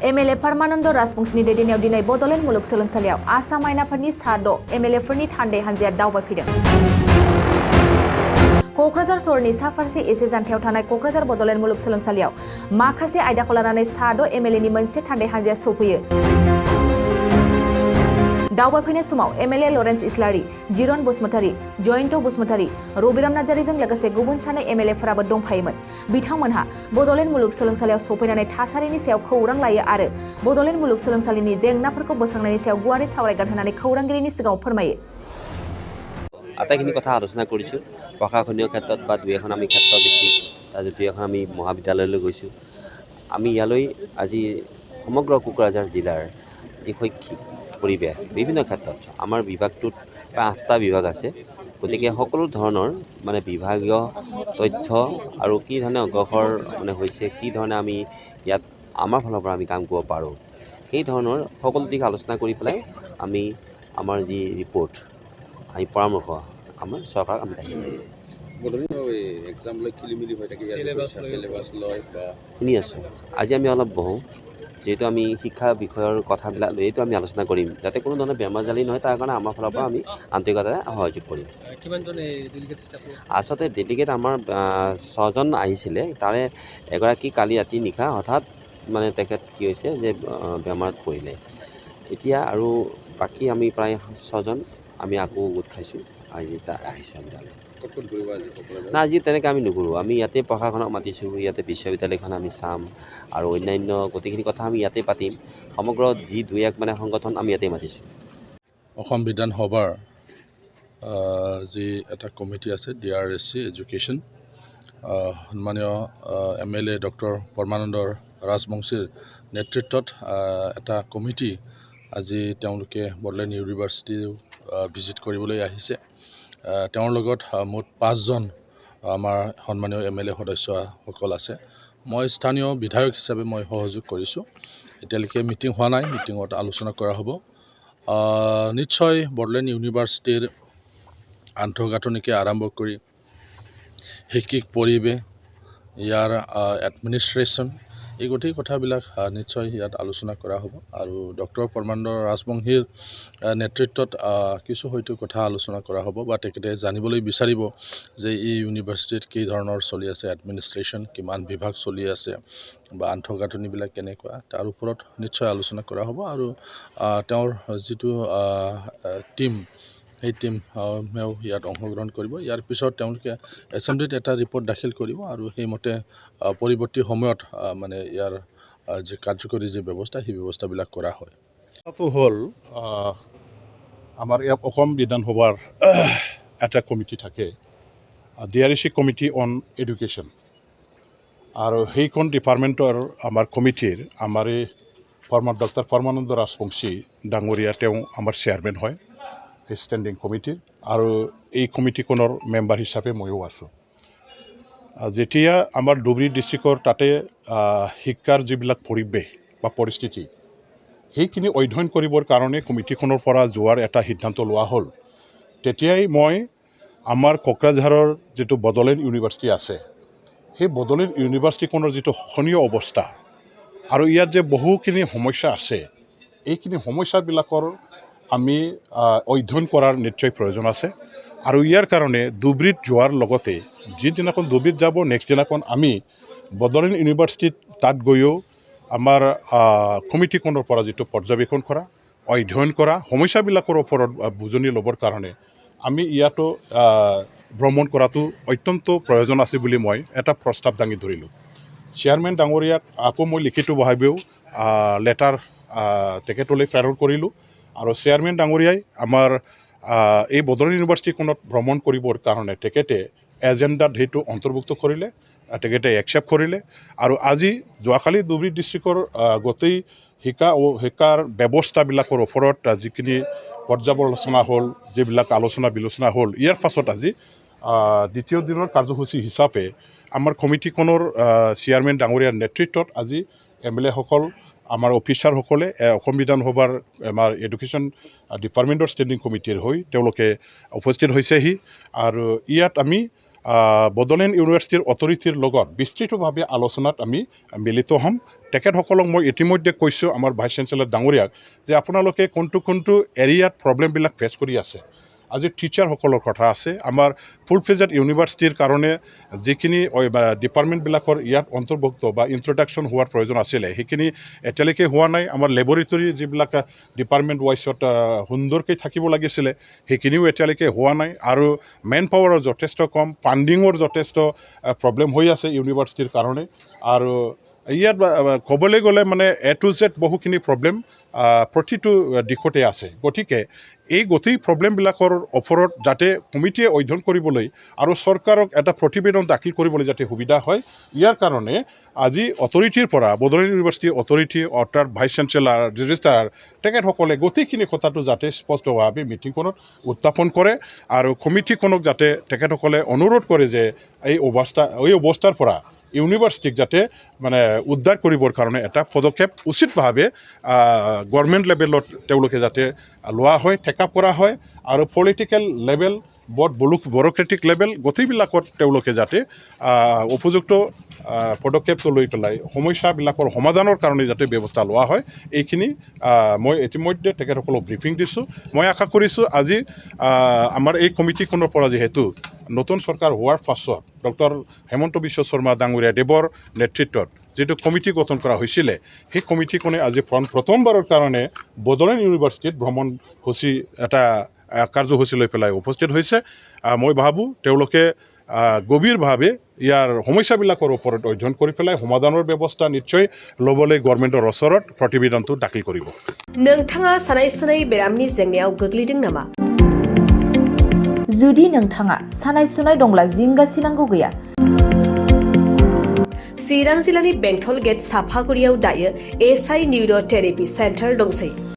MLA परमानन्द राजबंशीनि दैदेननायाव दिनै बड'लेण्ड मुलुगसोलोंसालियाव आसाम आयनाफोरनि सा 6 एमएलएफोरनि थान्दै हान्जाया दावबायफैदों। क'क्राझार सहरनि सा फारसे एसे जानथायाव थानाय क'क्राझार बड'लेण्ड मुलुगसोलोंसालियाव माखासे आयदाखौ लानानै सा 6 एमएलएनि मोनसे थान्दै हान्जाया सौफैयो। दावबायफैनाय समाव एमएलए लरेन्स इस्लारि, जिरन बसुमतारी, जयन्त बसुमतारी, रबिराम नार्जारीजों लोगोसे गुबुन सानै एमएलएफोराबो दंफायोमोन। बिथांमोनहा बड'लेण्ड मुलुगसोलोंसालियाव सौफैनानै थासारिनि सायाव खौरां लायो आरो बड'लेण्ड मुलुगसोलोंसालिनि जेंनाफोरखौ बोस्रांनायनि सायाव गुवारै सावरायगोन होननानै खौरांगिरिनि सिगाङाव फोरमायो। আটাইখিনি কথা আলোচনা কৰিছোঁ। প্ৰশাসনীয় ক্ষেত্ৰত বা দুই এখন আমি ক্ষেত্ৰ ভিত্তিক দুই এখন আমি মহাবিদ্যালয়লৈ গৈছোঁ। আমি ইয়ালৈ আজি সমগ্ৰ কোকৰাঝাৰ জিলাৰ যি শৈক্ষিক পৰিৱেশ বিভিন্ন ক্ষেত্ৰত আমাৰ বিভাগটোত প্ৰায় 8টা বিভাগ আছে। গতিকে সকলো ধৰণৰ মানে বিভাগীয় তথ্য আৰু কি ধৰণে অগ্ৰসৰ হৈছে, কি ধৰণে আমি ইয়াত আমাৰ ফালৰ পৰা আমি কাম কৰিব পাৰোঁ, সেই ধৰণৰ সকলো দিশ আলোচনা কৰি পেলাই আমি আমাৰ যি ৰিপৰ্ট আমি পৰামৰ্শ আমাৰ চৰকাৰক আমি দাখিল কৰিম। শুনি আছোঁ। আজি আমি অলপ বহোঁ, যিহেতু আমি শিক্ষা বিষয়ৰ কথাবিলাক লৈতো আমি আলোচনা কৰিম, যাতে কোনো ধৰণৰ বেমাৰজালি নহয়, তাৰ কাৰণে আমাৰ ফালৰ পৰা আমি আন্তৰিকতাৰে সহযোগ কৰিম। আচলতে ডেলিগেট আমাৰ 6জন আহিছিলে, তাৰে এগৰাকী কালি ৰাতি নিশা হঠাৎ মানে তেখেত কি হৈছে যে বেমাৰত পৰিলে। এতিয়া আৰু বাকী আমি প্ৰায় 6জন আমি আকৌ গোট খাইছোঁ। আজি আহিছোঁ আমি তালৈ। না আজি তেনেকৈ আমি নুঘূৰোঁ। আমি ইয়াতে প্ৰশাসনক মাতিছোঁ, ইয়াতে বিশ্ববিদ্যালয়খন আমি চাম আৰু অন্যান্য গোটেইখিনি কথা আমি ইয়াতে পাতিম। সমগ্ৰ যি দুই এক মানে সংগঠন আমি ইয়াতে মাতিছোঁ। অসম বিধানসভাৰ যি এটা কমিটি আছে DRSC এডুকেশ্যন, সন্মানীয় এমএলএ ডক্টৰ পৰমানন্দ ৰাজবংশীৰ নেতৃত্বত এটা কমিটি আজি তেওঁলোকে বড'লেণ্ড ইউনিভাৰ্চিটি ভিজিট কৰিবলৈ আহিছে। তেওঁৰ লগত মুঠ 5জন আমাৰ সন্মানীয় এমএলএ সদস্যসকল আছে। মই স্থানীয় বিধায়ক হিচাপে মই সহযোগ কৰিছোঁ। এতিয়ালৈকে মিটিং হোৱা নাই, মিটিঙত আলোচনা কৰা হ'ব। নিশ্চয় বড'লেণ্ড ইউনিভাৰ্চিটিৰ আন্তঃগাঁথনিকে আৰম্ভ কৰি শৈক্ষিক পৰিৱেশ, ইয়াৰ এডমিনিষ্ট্ৰেশ্যন, এই গোটেই কথাবিলাক নিশ্চয় ইয়াত আলোচনা কৰা হ'ব। আৰু ডক্টৰ পৰমানন্দ ৰাজবংশীৰ নেতৃত্বত কিছু হয়তো কথা আলোচনা কৰা হ'ব, বা তেখেতে জানিবলৈ বিচাৰিব যে এই ইউনিভাৰ্চিটিত কি ধৰণৰ চলি আছে, এডমিনিষ্ট্ৰেশ্যন কিমান বিভাগ চলি আছে বা আন্তঃগাঁথনিবিলাক কেনেকুৱা, তাৰ ওপৰত নিশ্চয় আলোচনা কৰা হ'ব। আৰু তেওঁৰ যিটো টীম, সেই টীমেও ইয়াত অংশগ্ৰহণ কৰিব। ইয়াৰ পিছত তেওঁলোকে এছেম্বলিত এটা ৰিপৰ্ট দাখিল কৰিব আৰু সেইমতে পৰৱৰ্তী সময়ত মানে ইয়াৰ যি কাৰ্যকৰী যি ব্যৱস্থা, সেই ব্যৱস্থাবিলাক কৰা হয়। এইটো হ'ল আমাৰ ইয়াত অসম বিধানসভাৰ এটা কমিটি থাকে, DRSC কমিটি অন এডুকেশ্যন, আৰু সেইখন ডিপাৰ্টমেণ্টৰ আমাৰ কমিটিৰ আমাৰ এই ডক্টৰ পৰমানন্দ ৰাজবংশী ডাঙৰীয়া, তেওঁ আমাৰ চেয়াৰমেন হয় এই ষ্টেণ্ডিং কমিটিৰ, আৰু এই কমিটিখনৰ মেম্বাৰ হিচাপে ময়ো আছোঁ। যেতিয়া আমাৰ ধুবুৰী ডিষ্ট্ৰিক্টৰ তাতে শিক্ষাৰ যিবিলাক পৰিৱেশ বা পৰিস্থিতি, সেইখিনি অধ্যয়ন কৰিবৰ কাৰণে কমিটিখনৰ পৰা যোৱাৰ এটা সিদ্ধান্ত লোৱা হ'ল। তেতিয়াই মই আমাৰ কোকৰাঝাৰৰ যিটো বড'লেণ্ড ইউনিভাৰ্চিটি আছে, সেই বড'লেণ্ড ইউনিভাৰ্চিটিখনৰ যিটো শোচনীয় অৱস্থা আৰু ইয়াত যে বহুখিনি সমস্যা আছে, এইখিনি সমস্যাবিলাকৰ আমি অধ্যয়ন কৰাৰ নিশ্চয় প্ৰয়োজন আছে। আৰু ইয়াৰ কাৰণে ধুবুৰীত যোৱাৰ লগতে যিদিনাখন ধুবুৰীত যাব, নেক্সট দিনাখন আমি বড'লেণ্ড ইউনিভাৰ্চিটিত তাত গৈও আমাৰ কমিটিখনৰ পৰা যিটো পৰ্যবেক্ষণ কৰা, অধ্যয়ন কৰা, সমস্যাবিলাকৰ ওপৰত বুজনি ল'বৰ কাৰণে আমি ইয়াতো ভ্ৰমণ কৰাটো অত্যন্ত প্ৰয়োজন আছে বুলি মই এটা প্ৰস্তাৱ দাঙি ধৰিলোঁ। চেয়াৰমেন ডাঙৰীয়াক আকৌ মই লিখিতভাৱেও লেটাৰ তেখেতলৈ প্ৰেৰণ কৰিলোঁ, আৰু চেয়াৰমেন ডাঙৰীয়াই আমাৰ এই বড'লেণ্ড ইউনিভাৰ্চিটিখনত ভ্ৰমণ কৰিবৰ কাৰণে তেখেতে এজেণ্ডাত সেইটো অন্তৰ্ভুক্ত কৰিলে, তেখেতে একচেপ্ট কৰিলে। আৰু আজি যোৱাকালি ধুবুৰী ডিষ্ট্ৰিক্টৰ গোটেই শিক্ষাৰ ব্যৱস্থাবিলাকৰ ওপৰত যিখিনি পৰ্যালোচনা হ'ল, যিবিলাক আলোচনা বিলোচনা হ'ল, ইয়াৰ পাছত আজি দ্বিতীয় দিনৰ কাৰ্যসূচী হিচাপে আমাৰ কমিটিখনৰ চেয়াৰমেন ডাঙৰীয়াৰ নেতৃত্বত আজি এমএলএসকল, আমাৰ অফিচাৰসকলে অসম বিধানসভাৰ আমাৰ এডুকেশ্যন ডিপাৰ্টমেণ্টৰ ষ্টেণ্ডিং কমিটিৰ হৈ তেওঁলোকে উপস্থিত হৈছেহি। আৰু ইয়াত আমি বড'লেণ্ড ইউনিভাৰ্চিটিৰ অথৰিটিৰ লগত বিস্তৃতভাৱে আলোচনাত আমি মিলিত হ'ম তেখেতসকলক মই ইতিমধ্যে কৈছোঁ আমাৰ ভাইচ চেঞ্চেলৰ ডাঙৰীয়াক যে আপোনালোকে কোনটো এৰিয়াত প্ৰব্লেমবিলাক ফেচ কৰি আছে আজি টিচাৰসকলৰ কথা আছে আমাৰ ফুল ফ্লেজড ইউনিভাৰ্চিটিৰ কাৰণে যিখিনি ডিপাৰ্টমেণ্টবিলাকৰ ইয়াত অন্তৰ্ভুক্ত বা ইণ্ট্ৰডাকশ্যন হোৱাৰ প্ৰয়োজন আছিলে সেইখিনি এতিয়ালৈকে হোৱা নাই আমাৰ লেবৰেটৰী যিবিলাক ডিপাৰ্টমেণ্ট ৱাইজত সুন্দৰকৈ থাকিব লাগিছিলে সেইখিনিও এতিয়ালৈকে হোৱা নাই আৰু মেন পাৱাৰৰ যথেষ্ট কম ফাণ্ডিঙৰ যথেষ্ট প্ৰব্লেম হৈ আছে ইউনিভাৰ্চিটিৰ কাৰণে আৰু ইয়াত ক'বলৈ গ'লে মানে A to Z বহুখিনি প্ৰব্লেম প্ৰতিটো দিশতে আছে গতিকে এই গোটেই প্ৰব্লেমবিলাকৰ ওপৰত যাতে কমিটিয়ে অধ্যয়ন কৰিবলৈ আৰু চৰকাৰক এটা প্ৰতিবেদন দাখিল কৰিবলৈ যাতে সুবিধা হয় ইয়াৰ কাৰণে আজি অথৰিটিৰ পৰা বড'লেণ্ড ইউনিভাৰ্চিটি অথৰিটি অৰ্থাৎ ভাইচ চেঞ্চেলাৰ ৰেজিষ্ট্ৰাৰ তেখেতসকলে গোটেইখিনি কথাটো যাতে স্পষ্টভাৱে মিটিংখনত উত্থাপন কৰে আৰু কমিটিখনক যাতে তেখেতসকলে অনুৰোধ কৰে যে এই অৱস্থাৰ পৰা ইউনিভাৰ্চিটিক যাতে মানে উদ্ধাৰ কৰিবৰ কাৰণে এটা পদক্ষেপ উচিতভাৱে গভৰ্ণমেণ্ট লেভেলত তেওঁলোকে যাতে লোৱা হয় টেকআপ কৰা হয় আৰু পলিটিকেল লেভেল ব্যুৰ'ক্ৰেটিক লেভেল গোটেইবিলাকত তেওঁলোকে যাতে উপযুক্ত পদক্ষেপটো লৈ পেলাই সমস্যাবিলাকৰ সমাধানৰ কাৰণে যাতে ব্যৱস্থা লোৱা হয় এইখিনি মই ইতিমধ্যে তেখেতসকলক ব্ৰিফিং দিছোঁ মই আশা কৰিছোঁ আজি আমাৰ এই কমিটিখনৰ পৰা যিহেতু নতুন চৰকাৰ হোৱাৰ পাছত ডক্টৰ হেমন্ত বিশ্ব শৰ্মা ডাঙৰীয়া দেৱৰ নেতৃত্বত যিটো কমিটি গঠন কৰা হৈছিলে সেই কমিটিখনে আজি প্ৰথমবাৰৰ কাৰণে বড'লেণ্ড ইউনিভাৰ্চিটিত ভ্ৰমণসূচী এটা কাৰ্যসূচী লৈ পেলাই উপস্থিত হৈছে মই ভাবোঁ তেওঁলোকে গভীৰভাৱে ইয়াৰ সমস্যাবিলাকৰ ওপৰত অধ্যয়ন কৰি পেলাই সমাধানৰ ব্যৱস্থা নিশ্চয় ল'বলৈ গভৰ্ণমেণ্টৰ ওচৰত প্ৰতিবেদনটো দাখিল কৰিব नोंथाङा सानाय सुनाय बेरामनि जेंनायाव गोग्लैदों नामा जुदि नोंथाङा सानाय सुनाय दंब्ला जिंगा सिनांगौ गैया चिरां जिल्लानि बेंटल गेट साफागुरियाव दायो एसआइ निउर' थेरेपि सेन्टार दंसै